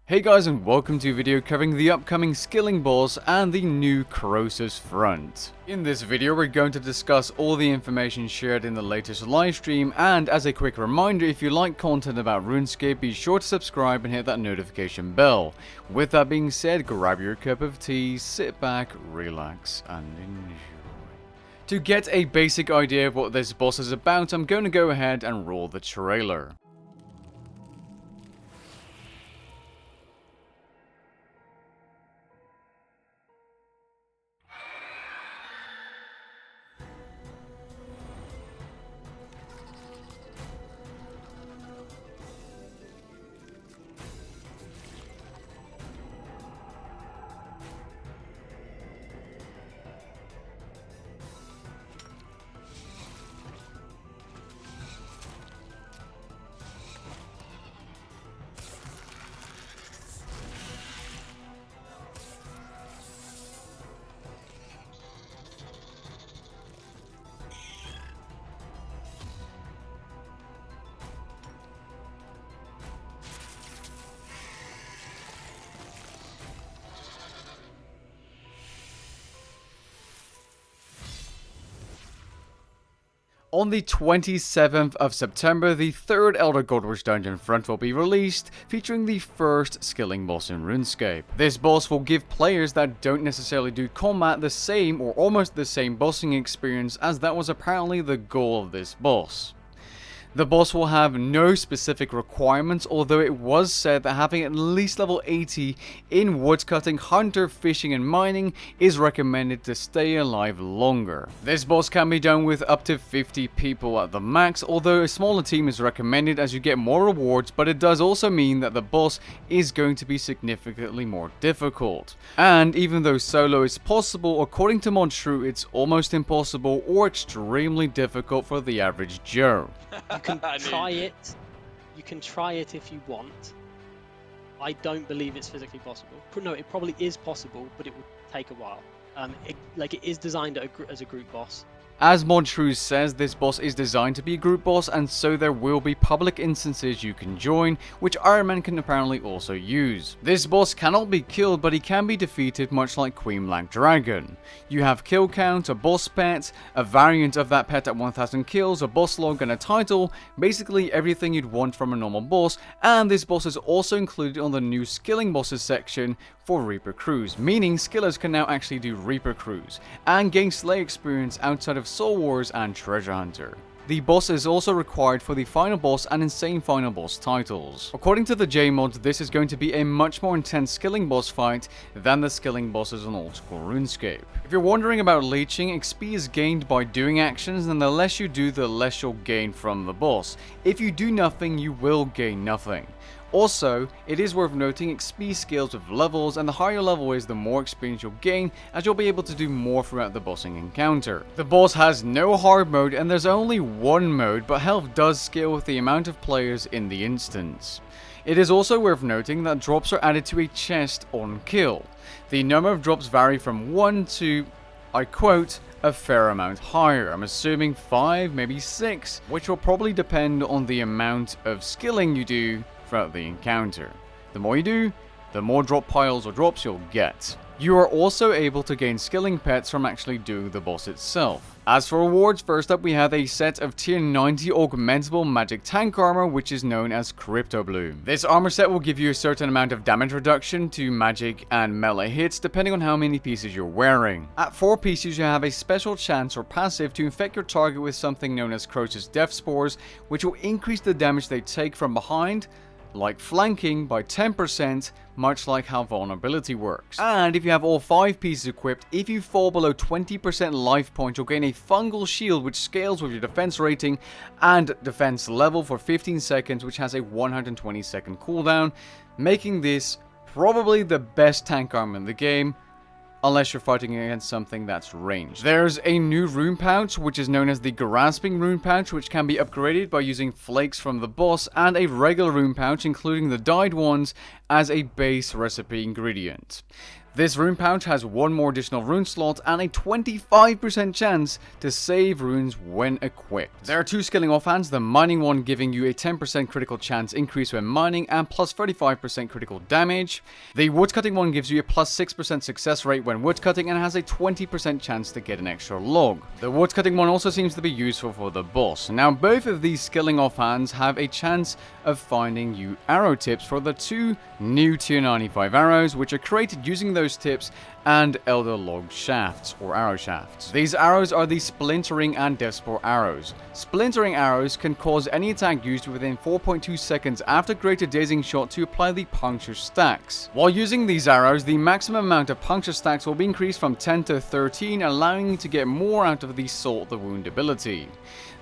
Hey guys, and welcome to a video covering the upcoming skilling boss and the new Croesus front. In this video we're going to discuss all the information shared in the latest livestream, and as a quick reminder, if you like content about RuneScape, be sure to subscribe and hit that notification bell. With that being said, grab your cup of tea, sit back, relax and enjoy. To get a basic idea of what this boss is about, I'm going to go ahead and roll the trailer. On the 27th of September, the third Elder Godwitch dungeon front will be released, featuring the first skilling boss in RuneScape. This boss will give players that don't necessarily do combat the same or almost the same bossing experience, as that was apparently the goal of this boss. The boss will have no specific requirements, although it was said that having at least level 80 in woodcutting, hunter, fishing and mining is recommended to stay alive longer. This boss can be done with up to 50 people at the max, although a smaller team is recommended as you get more rewards, but it does also mean that the boss is going to be significantly more difficult. And even though solo is possible, according to Montrue, it's almost impossible or extremely difficult for the average Joe. You can try it. You can try it if you want. I don't believe it's physically possible. No, it probably is possible, but it would take a while. It is designed as a group boss. As Montrue says, this boss is designed to be a group boss, and so there will be public instances you can join, which Iron Man can apparently also use. This boss cannot be killed, but he can be defeated much like Queen Black Dragon. You have kill count, a boss pet, a variant of that pet at 1000 kills, a boss log and a title, basically everything you'd want from a normal boss, and this boss is also included on the new skilling bosses section for Reaper Crews, meaning skillers can now actually do Reaper Crews, and gain Slay experience outside of Soul Wars and Treasure Hunter. The boss is also required for the Final Boss and Insane Final Boss titles. According to the JMods, this is going to be a much more intense skilling boss fight than the skilling bosses on old school RuneScape. If you're wondering about leeching, XP is gained by doing actions, and the less you do, the less you'll gain from the boss. If you do nothing, you will gain nothing. Also, it is worth noting XP scales with levels, and the higher level is, the more experience you'll gain, as you'll be able to do more throughout the bossing encounter. The boss has no hard mode, and there's only one mode, but health does scale with the amount of players in the instance. It is also worth noting that drops are added to a chest on kill. The number of drops vary from 1 to, I quote, a fair amount higher. I'm assuming 5, maybe 6, which will probably depend on the amount of skilling you do throughout the encounter. The more you do, the more drop piles or drops you'll get. You are also able to gain skilling pets from actually doing the boss itself. As for rewards, first up we have a set of tier 90 augmentable magic tank armor, which is known as Crypto Bloom. This armor set will give you a certain amount of damage reduction to magic and melee hits depending on how many pieces you're wearing. At 4 pieces you have a special chance or passive to infect your target with something known as Croesus death spores, which will increase the damage they take from behind, like flanking, by 10%, much like how vulnerability works. And if you have all 5 pieces equipped, if you fall below 20% life points, you'll gain a fungal shield which scales with your defense rating and defense level for 15 seconds, which has a 120-second cooldown, making this probably the best tank armor in the game, unless you're fighting against something that's ranged. There's a new rune pouch, which is known as the Grasping rune pouch, which can be upgraded by using flakes from the boss, and a regular rune pouch, including the dyed ones, as a base recipe ingredient. This rune pouch has one more additional rune slot and a 25% chance to save runes when equipped. There are two skilling offhands, the mining one giving you a 10% critical chance increase when mining and plus 35% critical damage. The woodcutting one gives you a plus 6% success rate when woodcutting and has a 20% chance to get an extra log. The woodcutting one also seems to be useful for the boss. Now both of these skilling offhands have a chance of finding you arrow tips for the two new tier 95 arrows, which are created using those tips and elder log shafts or arrow shafts. These arrows are the splintering and death spore arrows. Splintering arrows can cause any attack used within 4.2 seconds after greater dazing shot to apply the puncture stacks. While using these arrows, the maximum amount of puncture stacks will be increased from 10 to 13, allowing you to get more out of the Salt the Wound ability.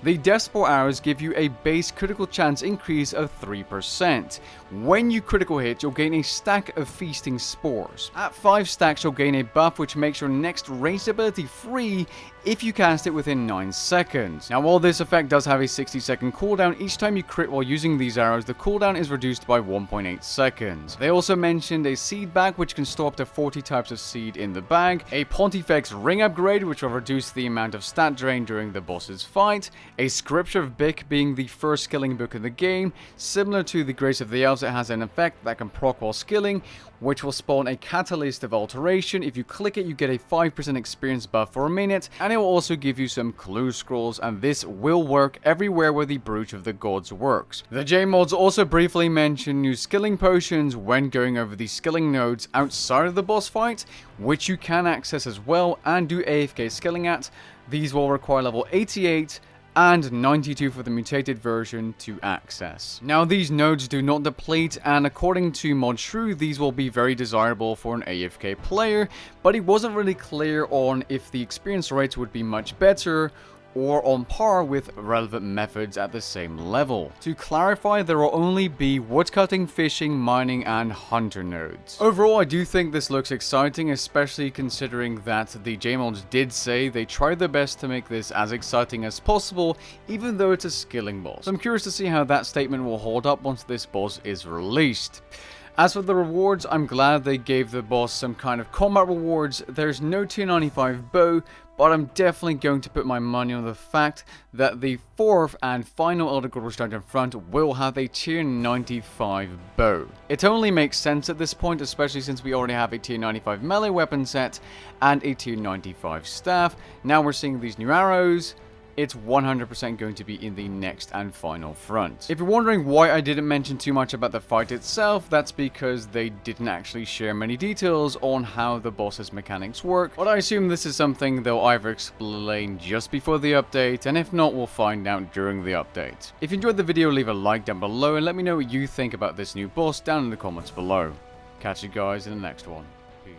The Death Spore arrows give you a base critical chance increase of 3%. When you critical hit, you'll gain a stack of Feasting Spores. At 5 stacks, you'll gain a buff which makes your next ranged ability free if you cast it within 9 seconds. Now while this effect does have a 60-second cooldown, each time you crit while using these arrows, the cooldown is reduced by 1.8 seconds. They also mentioned a seed bag which can store up to 40 types of seed in the bag, a Pontifex ring upgrade which will reduce the amount of stat drain during the boss's fight, a Scripture of Bic being the first skilling book in the game. Similar to the Grace of the Elves, it has an effect that can proc while skilling, which will spawn a Catalyst of Alteration. If you click it, you get a 5% experience buff for a minute, and it will also give you some clue scrolls, and this will work everywhere where the Brooch of the Gods works. The J-mods also briefly mention new skilling potions when going over the skilling nodes outside of the boss fight, which you can access as well and do AFK skilling at. These will require level 88 and 92 for the mutated version to access. Now these nodes do not deplete, and according to Mod Shrew, these will be very desirable for an AFK player, but it wasn't really clear on if the experience rates would be much better or on par with relevant methods at the same level. To clarify, there will only be woodcutting, fishing, mining, and hunter nodes. Overall, I do think this looks exciting, especially considering that the J-mods did say they tried their best to make this as exciting as possible, even though it's a skilling boss. So I'm curious to see how that statement will hold up once this boss is released. As for the rewards, I'm glad they gave the boss some kind of combat rewards. There's no tier 95 bow, but I'm definitely going to put my money on the fact that the 4th and final Elder God Dungeon front will have a tier 95 bow. It only makes sense at this point, especially since we already have a tier 95 melee weapon set and a tier 95 staff. Now we're seeing these new arrows. It's 100% going to be in the next and final front. If you're wondering why I didn't mention too much about the fight itself, that's because they didn't actually share many details on how the boss's mechanics work, but I assume this is something they'll either explain just before the update, and if not, we'll find out during the update. If you enjoyed the video, leave a like down below and let me know what you think about this new boss down in the comments below. Catch you guys in the next one. Peace.